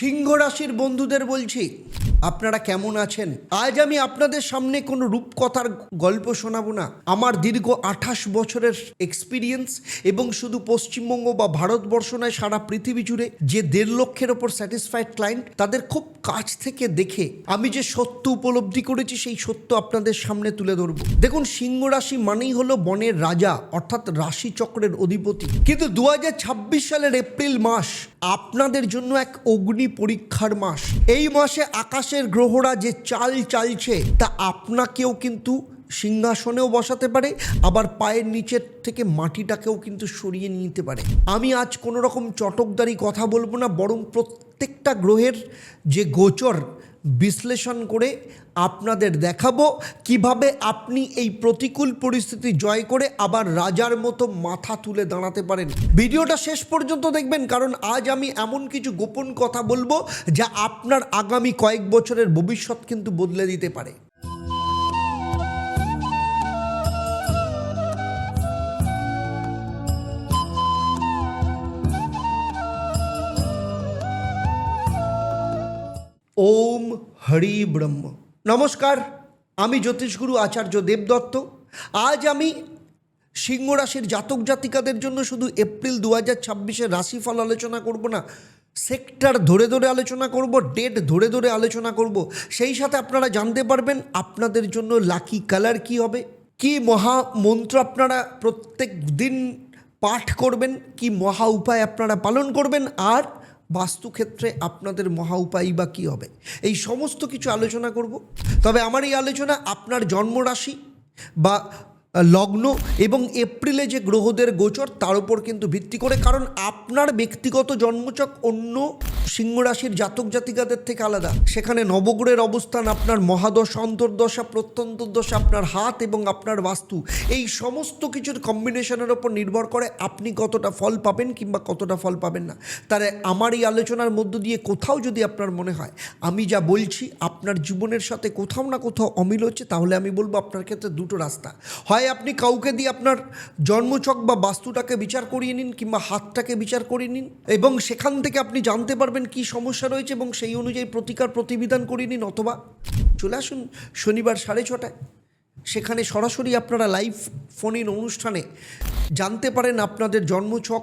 সিংহ রাশির বন্ধুদের বলছি, আপনারা কেমন আছেন? আজ আমি আপনাদের সামনে কোনো রূপকথার গল্প শোনাবো না। আমার দীর্ঘ 28 বছরের এক্সপিরিয়েন্স এবং শুধু পশ্চিমবঙ্গ বা ভারতবর্ষ নয়, সারা পৃথিবী জুড়ে যে 1.5 লক্ষের ওপর স্যাটিসফাইড ক্লায়েন্ট, তাদের খুব কাছ থেকে দেখে আমি যে সত্য উপলব্ধি করেছি সেই সত্য আপনাদের সামনে তুলে ধরব। দেখুন, সিংহ রাশি মানেই হলো বনের রাজা, অর্থাৎ রাশি চক্রের অধিপতি। কিন্তু 2026 সালের এপ্রিল মাস আপনাদের জন্য এক অগ্নি পরীক্ষার মাস। এই মাসে আকাশের গ্রহরা যে চাল চালছে তা আপনাকেও কিন্তু সিংহাসনেও বসাতে পারে, আবার পায়ের নিচের থেকে মাটিটাকেও কিন্তু সরিয়ে নিতে পারে। আমি আজ কোনো রকম চটকদারি কথা বলবো না, বরং প্রত্যেকটা গ্রহের যে গোচর বিশ্লেষণ করে আপনাদের দেখাবো কিভাবে আপনি এই প্রতিকূল পরিস্থিতি জয় করে আবার রাজার মতো মাথা তুলে দাঁড়াতে পারেন। ভিডিওটা শেষ পর্যন্ত দেখবেন, কারণ আজ আমি এমন কিছু গোপন কথা বলবো যা আপনার আগামী কয়েক বছরের ভবিষ্যৎ কিন্তু বদলে দিতে পারে। ওম হরি ব্রহ্ম। নমস্কার, আমি জ্যোতিষগুরু আচার্য দেবদত্ত। আজ আমি সিংহ রাশির জাতক জাতিকাদের জন্য শুধু এপ্রিল 2026-এর রাশিফল আলোচনা করব না, সেক্টর ধরে ধরে আলোচনা করব, ডেট ধরে ধরে আলোচনা করব। সেই সাথে আপনারা জানতে পারবেন আপনাদের জন্য লাকি কালার কি হবে, কি মহা মন্ত্র আপনারা প্রত্যেক দিন পাঠ করবেন, কি মহা উপায় আপনারা পালন করবেন, আর বাস্তুক্ষেত্রে আপনাদের মহা উপায় বা কী হবে, এই সমস্ত কিছু আলোচনা করব। তবে আমার এই আলোচনা আপনার জন্মরাশি বা লগ্ন এবং এপ্রিলে যে গ্রহদের গোচর তার উপর কিন্তু ভিত্তি করে, কারণ আপনার ব্যক্তিগত জন্মচক অন্য সিংহ রাশির জাতক জাতিকাদের থেকে আলাদা। সেখানে নবগ্রহের অবস্থান, আপনার মহাদশা, অন্তর্দশা, প্রত্যন্তর্দশা, আপনার হাত এবং আপনার বাস্তু, এই সমস্ত কিছুর কম্বিনেশনের ওপর নির্ভর করে আপনি কতটা ফল পাবেন কিংবা কতটা ফল পাবেন না। তার আমার এই আলোচনার মধ্য দিয়ে কোথাও যদি আপনার মনে হয় আমি যা বলছি আপনার জীবনের সাথে কোথাও না কোথাও অমিল হচ্ছে, তাহলে আমি বলবো আপনার ক্ষেত্রে দুটো রাস্তা। হয় আপনি কাউকে দিয়ে আপনার জন্মছক বা বাস্তুটাকে বিচার করিয়ে নিন কিংবা হাতটাকে বিচার করিয়ে নিন, এবং সেখান থেকে আপনি জানতে পারবেন কি সমস্যা রয়েছে এবং সেই অনুযায়ী প্রতিকার প্রতিবিধান করিয়ে নিন। অথবা চলে আসুন শনিবার 6:30, সেখানে সরাসরি আপনারা লাইভ ফোন ইন অনুষ্ঠানে জানতে পারেন আপনাদের জন্মছক,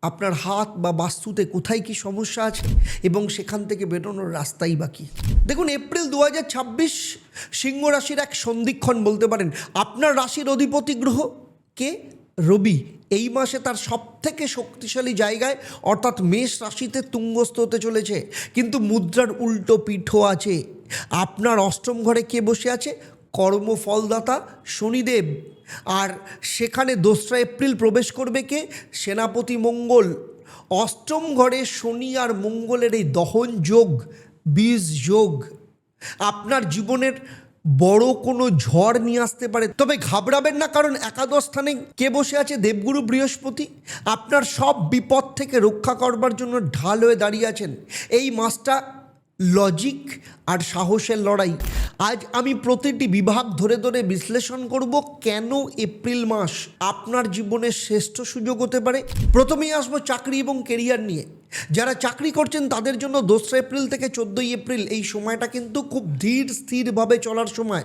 আপনার হাত বা বাস্তুতে কোথায় কি সমস্যা আছে এবং সেখান থেকে বেরোনোর রাস্তাই বাকি। দেখুন, এপ্রিল 2026 সিংহ রাশির এক সন্ধিক্ষণ বলতে পারেন। আপনার রাশির অধিপতি গ্রহ কে? রবি। এই মাসে তার সবথেকে শক্তিশালী জায়গায় অর্থাৎ মেষ রাশিতে তুঙ্গস্থ হতে চলেছে, কিন্তু মুদ্রার উল্টো পিঠও আছে। আপনার অষ্টম ঘরে কে বসে আছে? কর্মফলদাতা শনিদেব। আর সেখানে 2রা এপ্রিল প্রবেশ করবে কে? সেনাপতি মঙ্গল। অষ্টম ঘরে শনি আর মঙ্গলের এই দহন যোগ, বীজ যোগ আপনার জীবনের বড় কোনো ঝড় নিয়ে আসতে পারে। তবে ঘাবড়াবেন না, কারণ একাদশ স্থানে কে বসে আছে? দেবগুরু বৃহস্পতি। আপনার সব বিপদ থেকে রক্ষা করবার জন্য ঢাল হয়ে দাঁড়িয়ে আছেন। এই মাসটা লজিক আর সাহসের লড়াই। আজ আমি প্রতিটি বিভাগ ধরে ধরে বিশ্লেষণ করব কেন এপ্রিল মাস আপনার জীবনের শ্রেষ্ঠ সুযোগ হতে পারে। প্রথমেই আসবো চাকরি এবং কেরিয়ার নিয়ে। যারা চাকরি করছেন তাদের জন্য 2রা এপ্রিল থেকে 14ই এপ্রিল এই সময়টা কিন্তু খুব ধীর স্থিরভাবে চলার সময়।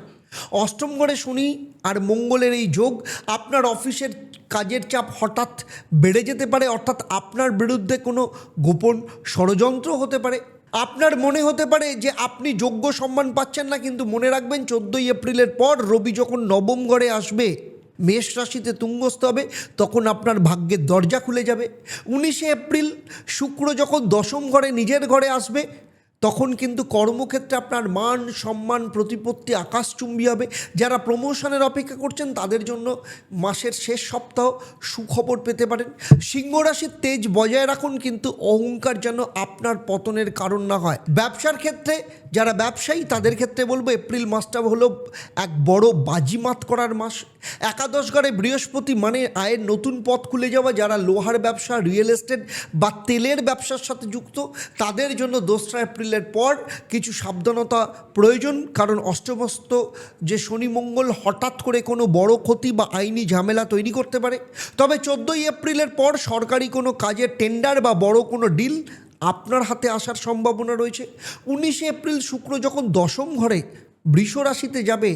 অষ্টম ঘরে শনি আর মঙ্গলের এই যোগ আপনার অফিসের কাজের চাপ হঠাৎ বেড়ে যেতে পারে, অর্থাৎ আপনার বিরুদ্ধে কোনো গোপন ষড়যন্ত্র হতে পারে। আপনার মনে হতে পারে যে আপনি যোগ্য সম্মান পাচ্ছেন না, কিন্তু মনে রাখবেন 14ই এপ্রিলের পর রবি যখন নবম ঘরে আসবে, মেষ রাশিতে তুঙ্গস্থ হবে, তখন আপনার ভাগ্যের দরজা খুলে যাবে। 19শে এপ্রিল শুক্র যখন 10ম ঘরে নিজের ঘরে আসবে, তখন কিন্তু কর্মক্ষেত্রে আপনার মান সম্মান প্রতিপত্তি আকাশচুম্বী হবে। যারা প্রমোশনের অপেক্ষা করছেন তাদের জন্য মাসের শেষ সপ্তাহ সুখবর পেতে পারেন। সিংহ রাশির তেজ বজায় রাখুন, কিন্তু অহংকার যেন আপনার পতনের কারণ না হয়। ব্যবসার ক্ষেত্রে যারা ব্যবসায়ী তাদের ক্ষেত্রে বলবো এপ্রিল মাসটা হলো এক বড় বাজিমাত করার মাস। একাদশ ঘরে বৃহস্পতি মানে আয়ের নতুন পথ খুলে যাওয়া। যারা লোহার ব্যবসা, রিয়েল এস্টেট বা তেলের ব্যবসার সাথে যুক্ত তাদের জন্য 2রা এপ্রিলের পর কিছু সাবধানতা প্রয়োজন, কারণ অষ্টমস্ত যে শনি মঙ্গল হঠাৎ করে কোনো বড় ক্ষতি বা আইনি ঝামেলা তৈরি করতে পারে। তবে 14ই এপ্রিলের পর সরকারি কোনো কাজের টেন্ডার বা বড় কোনো ডিল আপনার হাতে আসার সম্ভাবনা রয়েছে। 19 এপ্রিল শুক্র যখন দশম ঘরে বৃষ রাশিতে যাবে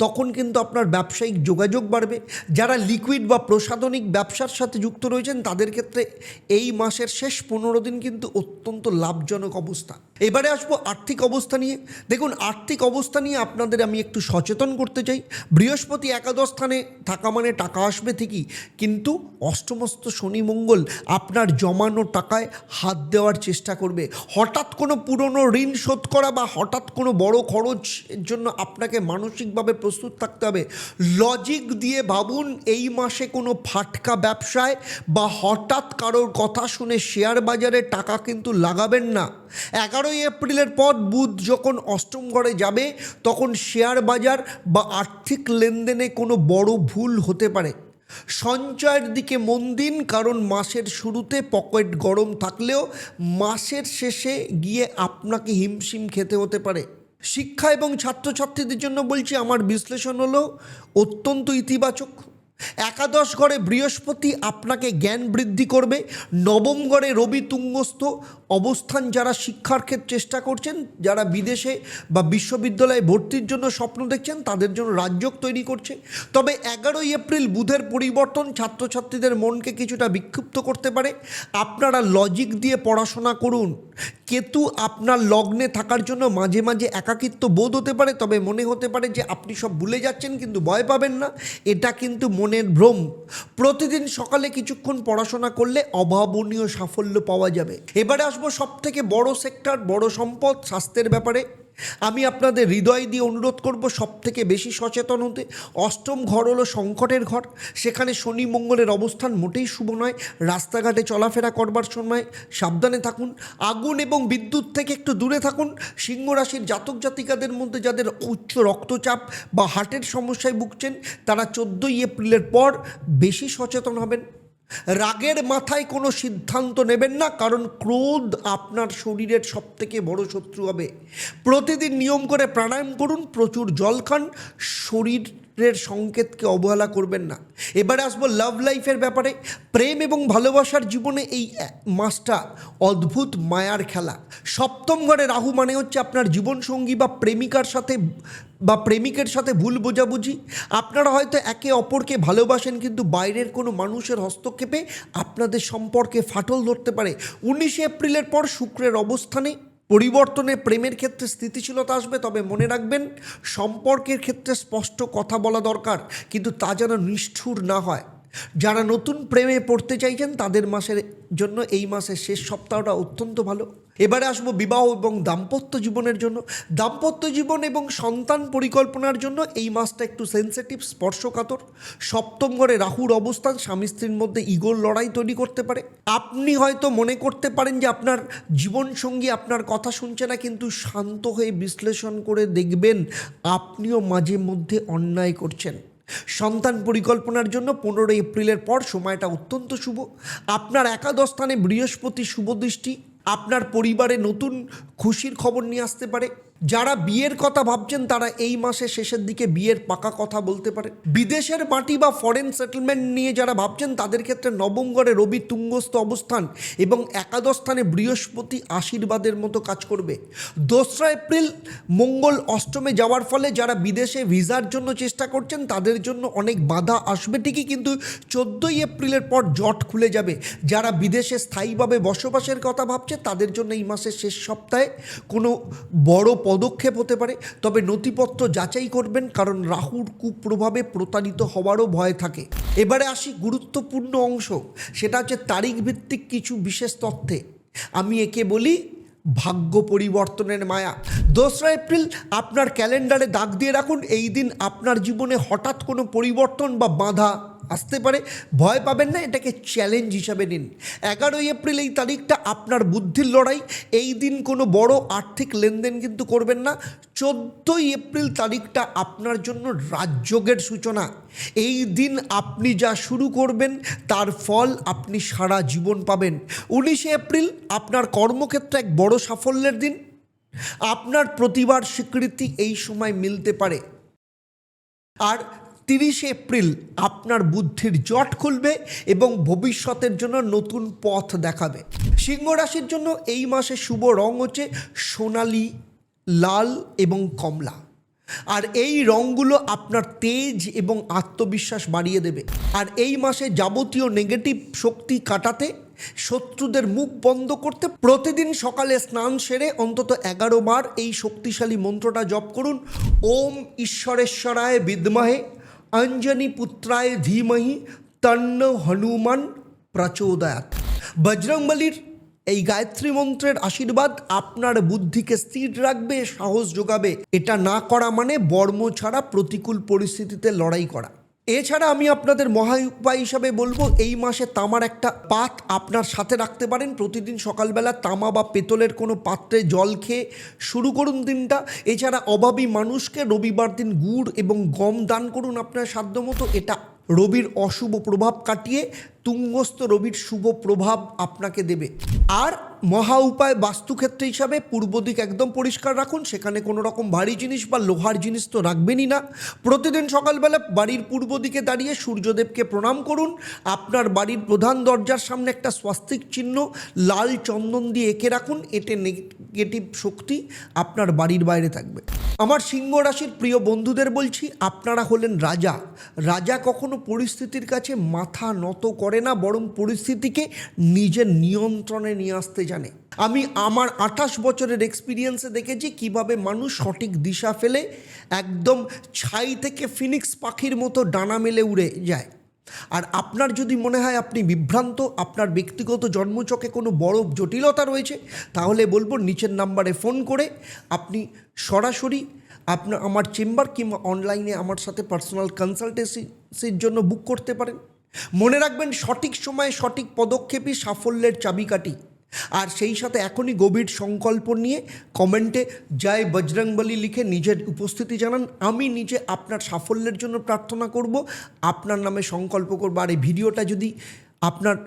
তখন কিন্তু আপনার ব্যবসায়িক যোগাযোগ বাড়বে। যারা লিকুইড বা প্রসাধনিক ব্যবসার সাথে যুক্ত রয়েছেন তাদের ক্ষেত্রে এই মাসের শেষ 15 দিন কিন্তু অত্যন্ত লাভজনক অবস্থা। এবারে আসবো আর্থিক অবস্থা নিয়ে। দেখুন, আর্থিক অবস্থা নিয়ে আপনাদের আমি একটু সচেতন করতে চাই। বৃহস্পতি একাদশ স্থানে থাকা মানে টাকা আসবে ঠিকই, কিন্তু অষ্টমস্ত শনি মঙ্গল আপনার জমানো টাকায় হাত দেওয়ার চেষ্টা করবে। হঠাৎ কোনো পুরনো ঋণ শোধ করা বা হঠাৎ কোনো বড় খরচ জন্য আপনাকে মানসিকভাবে প্রস্তুত থাকতে হবে। লজিক দিয়ে ভাবুন, এই মাসে কোনো ফাটকা ব্যবসায় বা হঠাৎ কারোর কথা শুনে শেয়ার বাজারে টাকা কিন্তু লাগাবেন না। 11 এপ্রিলের পর বুধ যখন অষ্টম ঘরে যাবে তখন শেয়ার বাজার বা আর্থিক লেনদেনে কোনো বড় ভুল হতে পারে। সঞ্চয়ের দিকে মন দিন, কারণ মাসের শুরুতে পকেট গরম থাকলেও মাসের শেষে গিয়ে আপনাকে হিমশিম খেতে হতে পারে। শিক্ষা এবং ছাত্রছাত্রীদের জন্য বলছি, আমার বিশ্লেষণ হলো অত্যন্ত ইতিবাচক। একাদশ ঘরে বৃহস্পতি আপনাকে জ্ঞান বৃদ্ধি করবে। নবম ঘরে রবি তুঙ্গস্থ অবস্থান, যারা শিক্ষার ক্ষেত্রে চেষ্টা করছেন, যারা বিদেশে বা বিশ্ববিদ্যালয়ে ভর্তির জন্য স্বপ্ন দেখছেন তাদের জন্য রাজযোগ তৈরি করছে। তবে 11 এপ্রিল বুধের পরিবর্তন ছাত্রছাত্রীদের মনকে কিছুটা বিক্ষিপ্ত করতে পারে। আপনারা লজিক দিয়ে পড়াশোনা করুন। কেতু আপনার লগ্নে থাকার জন্য মাঝে মাঝে একাকিত্ব বোধ হতে পারে, তবে মনে হতে পারে যে আপনি সব ভুলে যাচ্ছেন, কিন্তু ভয় পাবেন না, এটা কিন্তু মনের ভ্রম। প্রতিদিন সকালে কিছুক্ষণ পড়াশোনা করলে অভাবনীয় সাফল্য পাওয়া যাবে। এবারে আসবো সব থেকে বড় সেক্টর, বড় সম্পদ, স্বাস্থ্যের ব্যাপারে। আমি আপনাদের হৃদয় দিয়ে অনুরোধ করব সব থেকে বেশি সচেতন হতে। অষ্টম ঘর হলো সংকটের ঘর, সেখানে শনি মঙ্গলের অবস্থান মোটেই শুভ নয়। রাস্তাঘাটে চলাফেরা করবার সময় সাবধানে থাকুন। আগুন এবং বিদ্যুৎ থেকে একটু দূরে থাকুন। সিংহ রাশির জাতক জাতিকাদের মধ্যে যাদের উচ্চ রক্তচাপ বা হার্টের সমস্যায় ভুগছেন তারা 14 এপ্রিলের পর বেশি সচেতন হবেন। রাগের মাথায় কোনো সিদ্ধান্ত নেবেন না, কারণ ক্রোধ আপনার শরীরের সবথেকে বড় শত্রু হবে। প্রতিদিন নিয়ম করে প্রাণায়াম করুন, প্রচুর জল খান, শরীরের সংকেতকে অবহেলা করবেন না। এবারে আসবো লাভ লাইফের ব্যাপারে। প্রেম এবং ভালোবাসার জীবনে এই মাসটা অদ্ভুত মায়ার খেলা। সপ্তম ঘরে রাহু মানে হচ্ছে আপনার জীবনসঙ্গী বা প্রেমিকার সাথে বা প্রেমিকের সাথে ভুল বোঝাবুঝি। আপনারা হয়তো একে অপরকে ভালোবাসেন, কিন্তু বাইরের কোনো মানুষের হস্তক্ষেপে আপনাদের সম্পর্কে ফাটল ধরতে পারে। 19 এপ্রিলের পর শুক্রের অবস্থানে পরিবর্তনে প্রেমের ক্ষেত্রে স্থিতিশীলতা আসবে, তবে মনে রাখবেন সম্পর্কের ক্ষেত্রে স্পষ্ট কথা বলা দরকার, কিন্তু তা যেন নিষ্ঠুর না হয়। যারা নতুন প্রেমে পড়তে চাইছেন তাদের মাসের জন্য এই মাসের শেষ সপ্তাহটা অত্যন্ত ভালো। এবারে আসবো বিবাহ এবং দাম্পত্য জীবনের জন্য। দাম্পত্য জীবন এবং সন্তান পরিকল্পনার জন্য এই মাসটা একটু সেন্সিটিভ, স্পর্শকাতর। সপ্তম ঘরে রাহুর অবস্থান স্বামী স্ত্রীর মধ্যে ইগোর লড়াই তৈরি করতে পারে। আপনি হয়তো মনে করতে পারেন যে আপনার জীবনসঙ্গী আপনার কথা শুনছে না, কিন্তু শান্ত হয়ে বিশ্লেষণ করে দেখবেন আপনিও মাঝে মধ্যে অন্যায় করছেন। সন্তান পরিকল্পনার জন্য 15 এপ্রিলের পর সময়টা অত্যন্ত শুভ। আপনার একাদশ স্থানে বৃহস্পতি শুভ দৃষ্টি আপনার পরিবারে নতুন খুশির খবর নিয়ে আসতে পারে। যারা বিয়ের কথা ভাবছেন তারা এই মাসের শেষের দিকে বিয়ের পাকা কথা বলতে পারে। বিদেশের মাটি বা ফরেন সেটেলমেন্ট নিয়ে যারা ভাবছেন তাদের ক্ষেত্রে নবম ঘরে রবি তুঙ্গস্থ অবস্থান এবং একাদশ স্থানে বৃহস্পতি আশীর্বাদের মতো কাজ করবে। 2 এপ্রিল মঙ্গল অষ্টমে যাওয়ার ফলে যারা বিদেশে ভিসার জন্য চেষ্টা করছেন তাদের জন্য অনেক বাধা আসবে ঠিকই, কিন্তু 14 এপ্রিলের পর জট খুলে যাবে। যারা বিদেশে স্থায়ীভাবে বসবাসের কথা ভাবছে তাদের জন্য এই মাসের শেষ সপ্তাহে কোনো বড় পদক্ষেপ হতে পারে, তবে নথিপত্র যাচাই করবেন, কারণ রাহুর কুপ্রভাবে প্রতারিত হওয়ারও ভয় থাকে। এবারে আসি গুরুত্বপূর্ণ অংশ, সেটা হচ্ছে তারিখ ভিত্তিক কিছু বিশেষ তথ্যে। আমি একে বলি ভাগ্য পরিবর্তনের মায়া। 2 এপ্রিল আপনার ক্যালেন্ডারে দাগ দিয়ে রাখুন। এই দিন আপনার জীবনে হঠাৎ কোনো পরিবর্তন বা বাধা আসতে পারে, ভয় পাবেন না, এটাকে চ্যালেঞ্জ হিসাবে নিন। 11 এপ্রিল এই তারিখটা আপনার বুদ্ধির লড়াই। এই দিন কোনো বড় আর্থিক লেনদেন কিন্তু করবেন না। 14 এপ্রিল তারিখটা আপনার জন্য রাজযোগের সূচনা। এই দিন আপনি যা শুরু করবেন তার ফল আপনি সারা জীবন পাবেন। 19 এপ্রিল আপনার কর্মক্ষেত্রে এক বড় সাফল্যের দিন। আপনার প্রতিভার স্বীকৃতি এই সময় মিলতে পারে। আর 30 এপ্রিল আপনার বুদ্ধির জট খুলবে এবং ভবিষ্যতের জন্য নতুন পথ দেখাবে। সিংহ রাশির জন্য এই মাসে শুভ রং হচ্ছে সোনালি, লাল এবং কমলা। আর এই রঙগুলো আপনার তেজ এবং আত্মবিশ্বাস বাড়িয়ে দেবে। আর এই মাসে যাবতীয় নেগেটিভ শক্তি কাটাতে, শত্রুদের মুখ বন্ধ করতে প্রতিদিন সকালে স্নান সেরে অন্তত 11 বার এই শক্তিশালী মন্ত্রটা জপ করুন। ওম ঈশ্বরেশ্বরায় বিদ্মহে অঞ্জনী পুত্রায় ধীমহি তন্ন হনুমান প্রচোদয়াৎ। বজরংবলীর এই গায়ত্রী মন্ত্রের আশীর্বাদ আপনার বুদ্ধিকে স্থির রাখবে, সাহস যোগাবে। এটা না করা মানে বর্ম ছাড়া প্রতিকূল পরিস্থিতিতে লড়াই করা। এছাড়া আমি আপনাদের মহা উপায় হিসাবে বলবো, এই মাসে তামার একটা পাত আপনার সাথে রাখতে পারেন। প্রতিদিন সকালবেলা তামা বা পেতলের কোনো পাত্রে জল খেয়ে শুরু করুন দিনটা। এছাড়া অভাবী মানুষকে রবিবার দিন গুড় এবং গম দান করুন আপনার সাধ্যমতো। এটা রবির অশুভ প্রভাব কাটিয়ে তুঙ্গস্থ রবির শুভ প্রভাব আপনাকে দেবে। আর মহা উপায় বাস্তুক্ষেত্র হিসাবে পূর্ব দিক একদম পরিষ্কার রাখুন, সেখানে কোনো রকম ভারী জিনিস বা লোহার জিনিস তো রাখবেনই না। প্রতিদিন সকালবেলা বাড়ির পূর্ব দিকে দাঁড়িয়ে সূর্যদেবকে প্রণাম করুন। আপনার বাড়ির প্রধান দরজার সামনে একটা স্বাস্তিক চিহ্ন লাল চন্দন দিয়ে এঁকে রাখুন। এতে নেগেটিভ শক্তি আপনার বাড়ির বাইরে থাকবে। আমার সিংহ রাশির প্রিয় বন্ধুদের বলছি, আপনারা হলেন রাজা। রাজা কখনো পরিস্থিতির কাছে মাথা নত করে না, বরং পরিস্থিতিকে নিজের নিয়ন্ত্রণে নিয়ে আসতে জানে। আমি আমার 28 বছরের এক্সপিরিয়েন্সে দেখেছি কিভাবে মানুষ সঠিক দিশা ফেলে একদম ছাই থেকে ফিনিক্স পাখির মতো ডানা মেলে উড়ে যায়। আর আপনার যদি মনে হয় আপনি বিভ্রান্ত, আপনার ব্যক্তিগত জন্মচকে কোনো বড় জটিলতা রয়েছে, তাহলে বলবো নিচের নাম্বারে ফোন করে আপনি সরাসরি আমার চেম্বার কিংবা অনলাইনে আমার সাথে পার্সোনাল কনসালটেন্সির জন্য বুক করতে পারেন। মনে রাখবেন, সঠিক সময়ে সঠিক পদক্ষেপই সাফল্যের চাবিকাঠি। আর সেই সাথে এখনই গভীর সংকল্প নিয়ে কমেন্টে জয় বজরংবলী লিখে নিজের উপস্থিতি জানান। আমি নিজে আপনার সাফল্যের জন্য প্রার্থনা করব, আপনার নামে সংকল্প করব। আর এই ভিডিওটা যদি আপনার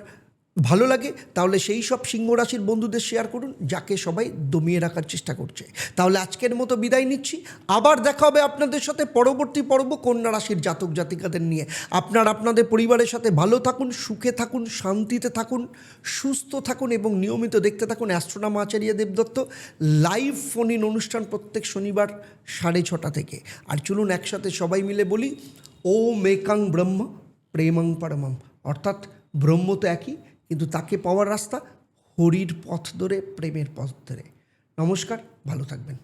ভালো লাগে তাহলে সেই সব সিংহ রাশির বন্ধুদের শেয়ার করুন, যাকে সবাই দমিয়ে রাখার চেষ্টা করছে। তাহলে আজকের মতো বিদায় নিচ্ছি। আবার দেখা হবে আপনাদের সাথে পরবর্তী পর্ব কন্যা রাশির জাতক জাতিকাদের নিয়ে। আপনাদের পরিবারের সাথে ভালো থাকুন, সুখে থাকুন, শান্তিতে থাকুন, সুস্থ থাকুন এবং নিয়মিত দেখতে থাকুন astronomer Acharya Debdutta live phone in অনুষ্ঠান প্রত্যেক শনিবার 6:30 থেকে। আর চলুন একসাথে সবাই মিলে বলি ওম একাং ব্রহ্ম প্রেমং পরমম। অর্থাৎ ব্রহ্ম তো একই, কিন্তু তাকে পাওয়ার রাস্তা হরির পথ ধরে, প্রেমের পথ ধরে। নমস্কার, ভালো থাকবেন।